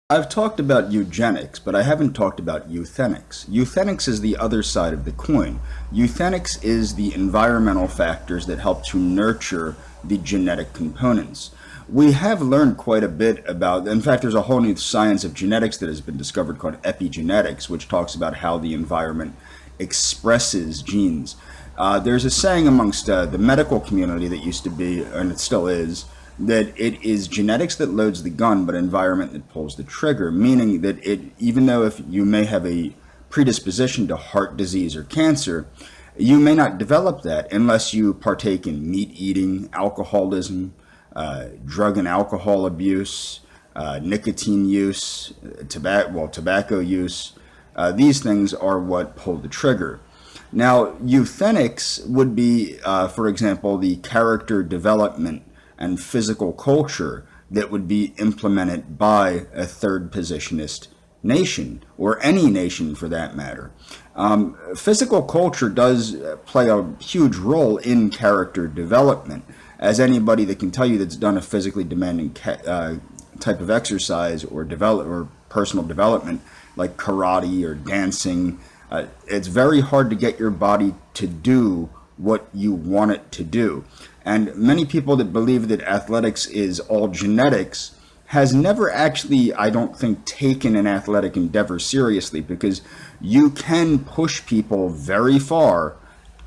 I've talked about eugenics, but I haven't talked about euthenics. Euthenics is the other side of the coin. Euthenics is the environmental factors that help to nurture the genetic components. We have learned quite a bit about, in fact, there's a whole new science of genetics that has been discovered called epigenetics, which talks about how the environment expresses genes. There's a saying amongst the medical community that used to be, and it still is, that it is genetics that loads the gun, but environment that pulls the trigger, meaning that even though if you may have a predisposition to heart disease or cancer, you may not develop that unless you partake in meat eating, alcoholism, drug and alcohol abuse, nicotine use, tobacco use. These things are what pull the trigger. Now, euthenics would be, for example, the character development and physical culture that would be implemented by a third positionist nation, or any nation for that matter. Physical culture does play a huge role in character development, as anybody that can tell you that's done a physically demanding type of exercise or personal development, like karate or dancing, it's very hard to get your body to do what you want it to do. And many people that believe that athletics is all genetics has never actually, I don't think, taken an athletic endeavor seriously, because you can push people very far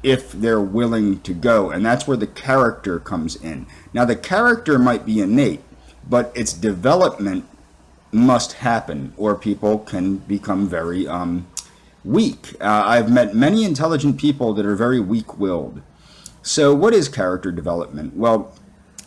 if they're willing to go, and that's where the character comes in. Now, the character might be innate, but its development must happen, or people can become very weak. I've met many intelligent people that are very weak-willed. So what is character development? Well,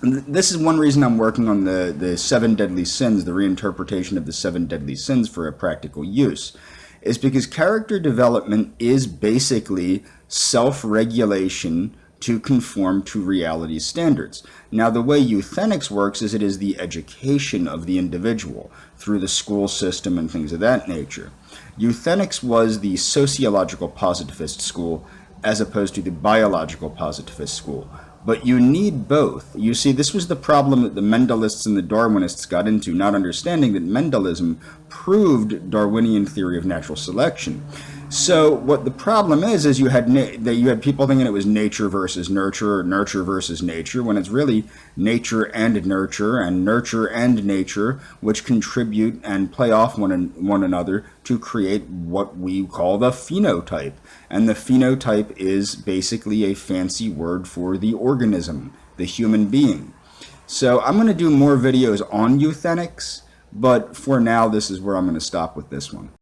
this is one reason I'm working on the seven deadly sins, the reinterpretation of the seven deadly sins for a practical use, is because character development is basically self-regulation to conform to reality standards. Now, the way euthenics works is it is the education of the individual through the school system and things of that nature. Euthenics was the sociological positivist school as opposed to the biological positivist school. But you need both. You see, this was the problem that the Mendelists and the Darwinists got into, not understanding that Mendelism proved Darwinian theory of natural selection. So what the problem is you had people thinking it was nature versus nurture, or nurture versus nature, when it's really nature and nurture and nature, which contribute and play off one another to create what we call the phenotype. And the phenotype is basically a fancy word for the organism, the human being. So I'm going to do more videos on euthenics, but for now, this is where I'm going to stop with this one.